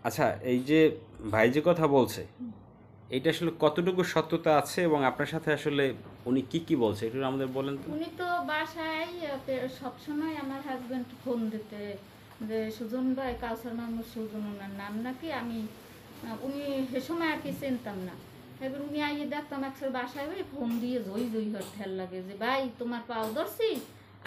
আচ্ছা, এই যে ভাই যে কথা বলছে, এটা আসলে কতটুকু সত্যতা আছে এবং আপনার সাথে আসলে উনি কি কি বলছে একটু আমাদের বলেন তো। উনি তো বাসায় সবসময় আমার হাজব্যান্ড ফোন দিতে যে সুজন ভাই, কাউসার মাহমুদ সুজন ওনার নাম নাকি, আমি উনি সে সময় আর কি চিনতাম না। এবার উনি আইয়ে দেখতাম একসাথে বাসায় ওই ফোন দিয়ে জই জই হর ঠেল লাগে যে ভাই তোমার পাও ধরছি,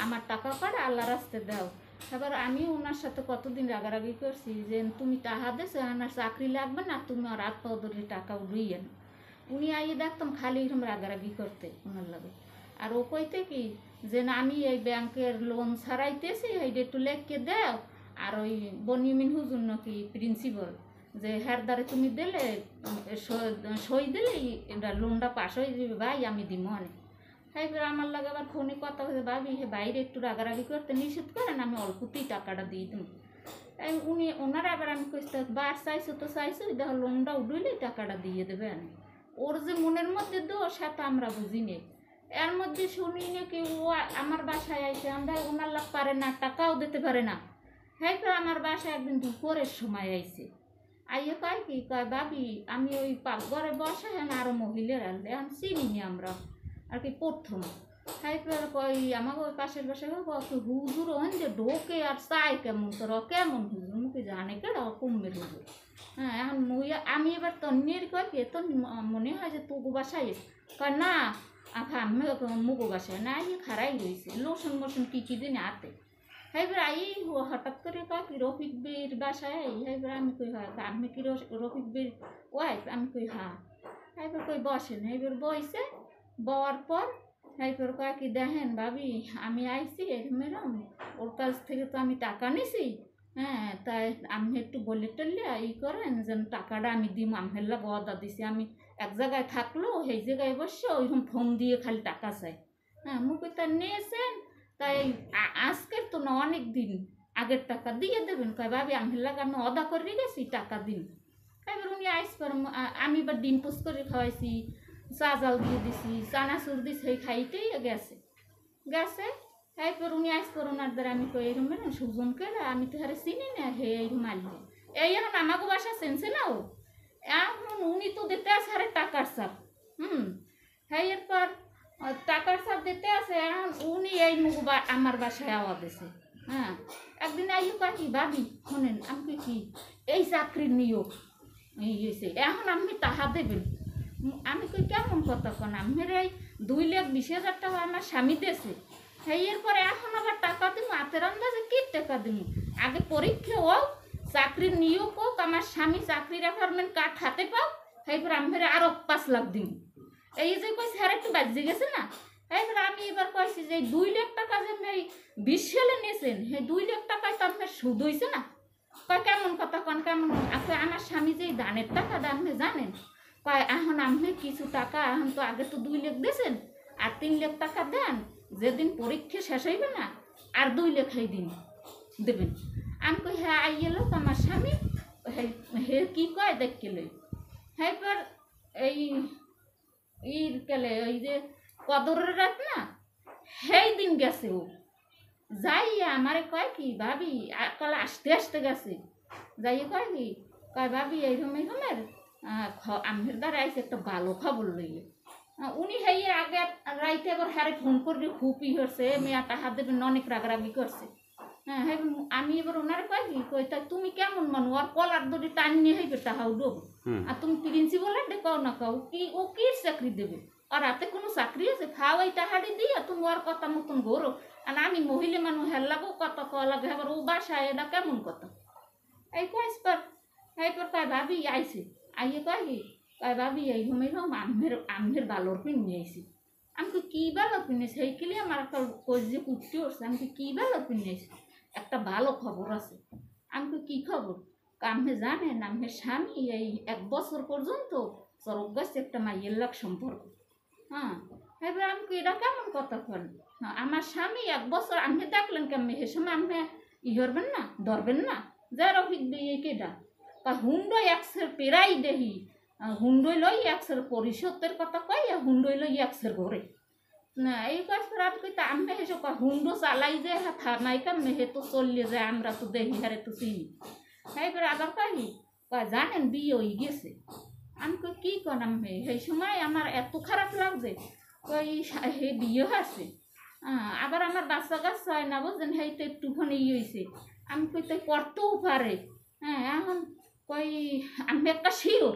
আমার টাকা পাড়া আল্লাহ রাস্তে দাও। এবার আমি ওনার সাথে কতদিন রাগারাগি করছি যে তুমি টাকা দেছো, আমার চাকরি লাগবে না, তুমি আর হাত পাও ধরে টাকা উড়িয়ে। উনি আইয়ে দেখতাম খালি এরকম রাগারাগি করতে ওনার লাগে। আর ও কইতে কি যে না আমি এই ব্যাংকের লোন ছাড়াইতেছি, এইটা একটু লেখকে দাও। আর ওই বনিমিন হুজুর নাকি প্রিন্সিপাল, যে হ্যার দ্বারে তুমি দিলে সই দিলেই এটা লোনটা পাস হয়ে যাবে ভাই, আমি দিব অনেক। তাইপরে আমার লাগে আবার ফোনে কথা হয়েছে, ভাবি হে বাইরে একটু রাগারাগি করতে নিষেধ করেন, আমি অল্পতেই টাকাটা দিয়ে দেবো। তাই উনি ওনারা আবার আমি কইতে বার চাইছো তো চাইছো, দেখো লোনটা উঠলেই টাকাটা দিয়ে দেবে। আমি ওর যে মনের মধ্যে দোষ সেটা আমরা বুঝি নে। এর মধ্যে শুনি নাকি ও আমার বাসায় আইসে, আমরা ওনার লাভ পারে না, টাকাও দিতে পারে না। হ্যাঁ, আমার বাসায় একদিন দুপুরের সময় আইসে, আইয়ে কয় কি কয় ভাবি আমি ওই ঘরে বসে হ্যাঁ আরো মহিলারা এখন চিনি নি আমরা আর কি প্রথম। হ্যাঁ, কই আমাকে ওই পাশের বাসায় হুজুর ওখান যে ঢোকে আর চায় কেমন তোর কেমন হুজুর মুখে জানে কেডা কুম্বের হুজুর। হ্যাঁ, এখন আমি এবার তন্নির কয় কি তো মনে হয় যে তোকে বাসায় কয় না আফা আমি মুগো বাসায় না, এই খারাই রয়েছে লোসন মোসন কী কী দিন আতে। এবার আই হঠাৎ করে কয় কি রফিক বীর বাসায়, এবার আমি কই হয় আমি কি রফিক বীর ওয়াইফ, আমি কই হ্যাঁ। এবার কই বসেন, এবার বইছে, বওয়ার পর এরপর কয় কি দেখেন ভাবি আমি আইছি এরম এরম, ওর কাছ থেকে তো আমি টাকা নিছি। হ্যাঁ, তাই আমি একটু বলে টললে ই করেন যেন টাকাটা আমি দিম, আমহেল্লা গদা দিছি আমি এক জায়গায় থাকলো সেই জায়গায় বসে ওইরকম ফোন দিয়ে খালি টাকা চাই। হ্যাঁ, মুখে তা নিয়েছেন, তাই আজকের তো না অনেক দিন আগের টাকা দিয়ে দেবেন। কয় ভাবি আমহেল্লাকে আমি অদা করে গেছি টাকা দিন। এবার উনি আইস পর আমি এবার ডিম পোস্ট করে খাওয়াইছি, চা জাল দিয়ে দিছি, চানাচুর দিছি, সেই খাইতেই গেছে গেছে। এরপর উনি আইস পর ওনার দ্বারা আমি কই এরম না সুজনকে আমি তো হারে চিনি না, হে এইরকম আনবে এই এখন আমাকে বাসা চেনছে না ও। এখন উনি তো দিতে আছে হারে টাকার চাপ। হুম, হ্যাঁ, এরপর টাকার চাপ দিতে আছে, এখন উনি এই মুখ আমার বাসায় আওয়া দিছে। হ্যাঁ, একদিন আইয়ু কাকি ভাবি শোনেন আমি কি এই চাকরির নিয়োগ এই হয়েছে, এখন আপনি টাকা দেবেন। আমি কই কেমন কথা কন, আমের এই 2,20,000 টাকা আমার স্বামী দিয়েছে, সেই এরপরে এখন আবার টাকা দিব হাতের আন্দাজে কি টাকা দিব। আগে পরীক্ষা হোক, চাকরির নিয়োগ হোক, আমার স্বামী চাকরির অ্যাপার্টমেন্ট কার্ড হাতে পাও, সেইপর আমের আরো 5 লাখ দিব। এই যে কইছে আর একটু বাজে গেছে না। এইবার আমি এবার কইছি যে 2 লাখ টাকা যে এই 20 সালে নিয়েছেন, সেই 2 লাখ টাকায় তো আপনার সুদ হয়েছে না। কয় কেমন কথা কন কেমন, আপনার আমার স্বামী যে দানের টাকা দান জানেন, কয় এখন আপনি কিছু টাকা এখন তো আগে তো 2 লাখ দিয়েছেন, আর 3 লাখ টাকা দেন, যেদিন পরীক্ষা শেষ হইবে না আর 2 লাখ এই দিন দেবেন। আমি কই হ্যাঁ আইয়ে লোক আমার স্বামী, হে কি কয় দেখকে লই। হ্যাঁ, পর এই কেলে ওই যে কদরের রাত না, সেই দিন গেছে ও যাই আমারে কয় কি ভাবি কাল আসতে আসতে গেছে, যাইয়ে কয় কি কয় ভাবি এইরকম এইরকমের আমের দ্বারা আইসে একটা ভালো খবর লইলে। উনি হেই আগে রাইতে এবার হারে ফোন করবি খুবই হচ্ছে মেয়াটা হাত দেবেন অনেক রাগারাগি করছে। হ্যাঁ, হ্যাঁ, আমি এবার ওনার কয় কি কই তা তুমি কেমন মানু আর কলার দড়ি টান নিয়ে হইবে টাহাও ডোব। আর তুমি প্রিন্সিপালের ডেকাও না কাও কি ও কি চাকরি দেবে, আর হাতে কোনো চাকরি আছে খাওয়াই টাহাড়ি দিয়ে তুমি আর কথা মতন ঘোরো। আর আমি মহিলা মানুষ হেল্লাগো কথা কওয়া লাগে, এবার ও বাসায় এটা কেমন কথা। এই কয়েস পর এইপর কয় ভাবি আইসে, আইয়ে কয় কি কয় ভাবি এই ঘুমে হোম আমের বালর পিন নিয়ে আইসি। আমি কি বালর পিনে সেই কিলে আমার একটা কোচ যে কুটতে উঠছে, আমি কি বালর পিনে আইসি, একটা ভালো খবর আছে। আমি কি খবর, আমি জানেন আমের স্বামী এই 1 বছর পর্যন্ত চরক গাছে একটা মাইয়ের লাগ সম্পর্ক। হ্যাঁ, এবার আমি এটা কেমন কথা কন, আমার স্বামী 1 বছর আমি দেখলেন কেমন সে সময় আপনি ই করবেন না ধরবেন না, যা রফিক দিয়ে কেডা তা হুন্ডই একসের পেরাই দেহি, হুন্ডই লই একসের পরিষদের কথা কই, হুন্ডই লই একসের ঘরে না এই কাজ করে আমি কই তা আমি হেসে হুন্ডো চালাই যে থামাই কাম মেহে তো চললে যায় আমরা তো দেখি হারে তো চিনি। এইবার আবার কই কয় জানেন বিয়ে হয়ে গেছে। আমি কই কি করাম সেই সময় আমার এত খারাপ লাগছে, কই হে বিয়ে হয়েছে, আবার আমার বাচ্চা কাচ্চা হয় না বুঝলেন, সেই তো একটুখানি হয়েছে। আমি কই তাই করতেও পারে। হ্যাঁ এখন কই আমি একটা শিওর,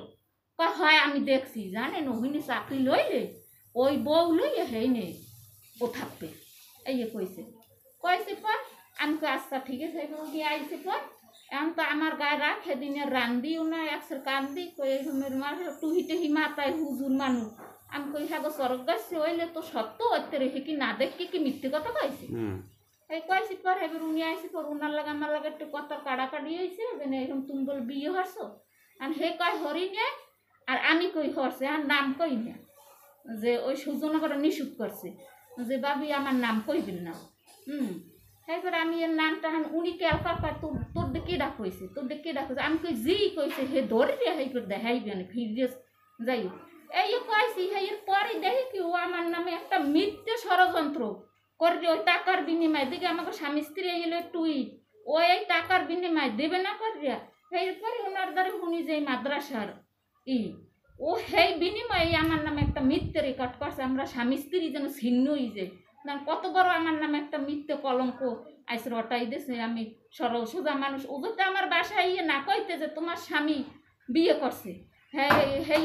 কয় হয় আমি দেখছি জানেন ওখানে চাকরি লইলে ওই বউ লইয়ে হেই নেই ও থাকবে এই কইছে। কইছে পর আমি কই আচ্ছা ঠিক আছে গিয়ে আইসি পর। এখন তো আমার গায়ে রাখ সেদিনে রান্দিও না একসের কান্দি কই এই সময়ের মাঝে টুহি টুহি মাথায় হুজুর মানুষ। আমি কই হ্যাঁ গো সরক গাছে হইলে তো সত্য হইতে রেখে কি না দেখি কি মিথ্যে কথা কইছে। এই কইছি পর এবার উনি আইসি পর উনার লাগে আমার লাগে একটু কথা কাড়াকাড়ি হয়েছে যে এরকম তুমি বল বিয়ে হরছো। আর হে কয় হরি নে আর আমি কই হরছে আর নাম কই না, যে ওই সুজনগর নিষুধ করছে যে বাবি আমার নাম কইবেন না। তারপরে আমি এর নামটা উনি কেলকা পায় তোর দেখে ডাক হয়েছে, তোর দেখে ডাক হয়েছে। আমি কই জি কইছে হে ধরে রে হাই করে দেখাইবে না ফিরে যাই এই কয়েছি এর পরে দেখি কি ও আমার নামে একটা মিথ্যে ষড়যন্ত্র করে ওই টাকার বিনিময় দিকে আমাকে স্বামী স্ত্রী এলো টুই ওই এই টাকার বিনিময় দেবে না করিয়া। এরপরে ওনার দ্বারা উনি যে মাদ্রাসার ও সেই বিনিময়ে আমার নামে একটা মিথ্যে রেকর্ড করছে, আমরা স্বামী স্ত্রী যেন ছিন্নই যে কত বড় আমার নামে একটা মিথ্যে কলঙ্ক আইসে রটাই দিয়েছে। আমি সরল সোজা মানুষ ও যদি আমার বাসায় ইয়ে না কইতে যে তোমার স্বামী বিয়ে করছে, হ্যাঁ হ্যাঁ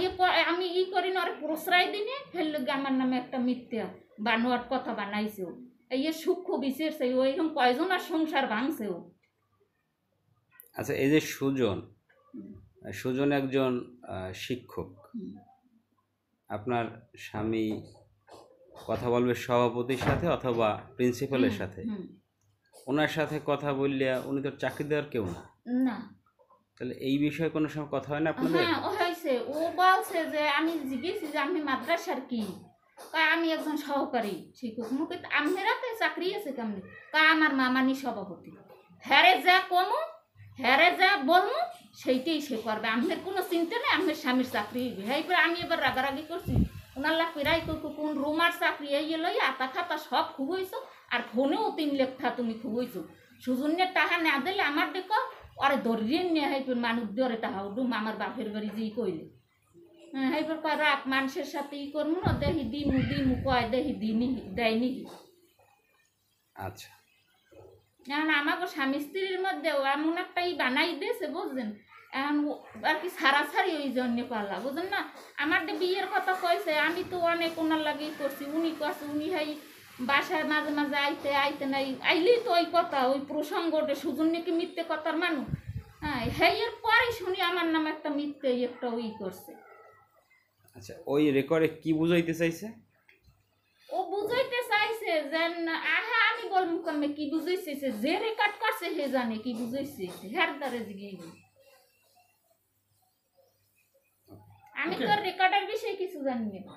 আমি করি না আর প্রশ্রয় দিনে ফেললে আমার নামে একটা মিথ্যা বানোয়ার কথা বানাইছেও। এই সূক্ষ্ম বিচেরছে ওইরকম কয়জন আর সংসার ভাঙছেও। আচ্ছা এই যে সুজন একজন শিক্ষক, আপনার স্বামী কথা বলবে সভাপতির সাথে অথবা প্রিন্সিপালের সাথে, ওনার সাথে কথা বললে উনি তো চাকরি দেওয়ার কেউ না। না তাহলে এই বিষয়ে কোনো সময় কথা হয় না আপনাদের? হ্যাঁ ও হয়েছে, ও বলছে যে আমি জিজ্ঞেসি যে আমি মাদ্রাসার কি, কয় আমি একজন সহকারী শিক্ষক। মুখে আমেরাতে চাকরি আছে কেমনি, কয় আমার মামানি সভাপতি। হ্যারে যা কমু হ্যারে যা বলমু সেইটাই সে করবে, আমের কোনো চিন্তা নেই, আমের স্বামীর চাকরি হইবে। হ্যাঁ আমি এবার রাগারাগি করছি ওনার লাগ পেরাই কোন রুমার চাকরি এই লই আতা খাতা সব খুবইছো আর ফোনেও 3 লেখা তুমি খুবইছো। সুজনের টাকা না দিলে আমার দেখো ওরে ধরিয়ে নিয়ে হাইপের মানুষ ধরে টাকা উঠুম আমার বাপের বাড়ি যেই কইলে। হ্যাঁ হাইপের কয় রাখ মানুষের সাথে করবো না, দেখি দিমু কয় দেখি দিনি দেয়নি। আচ্ছা এখন আমাকে স্বামী স্ত্রীর মধ্যেও এমন একটা বানাই দিয়েছে বুঝলেন, এখন আর কি ছাড়াছাড়ি ওই জন্য পালা বুঝলেন না। আমার বিয়ের কথা কইছে আমি তো অনেক ওনার লাগেই করছি, উনি করছে উনি হাই বাসায় মাঝে মাঝে আইতে নাই আইলেই তো ওই কথা ওই প্রসঙ্গটা সুজন নাকি মিথ্যে কথার মানুষ। হ্যাঁ এর পরে শুনি আমার নামে একটা মিথ্যে একটা ওই করছে। আচ্ছা ওই রেকর্ডে কি বুঝাইতে চাইছে? ও বুঝাইতে চাইছে যে আহা আমি বলবো কমে কি বুঝাইছে, যে রেকর্ড করছে হে জানে কি বুঝাইছে, হ্যার দ্বারে জিগিয়ে আমি তো রেকর্ডের বিষয়ে কিছু জানি না।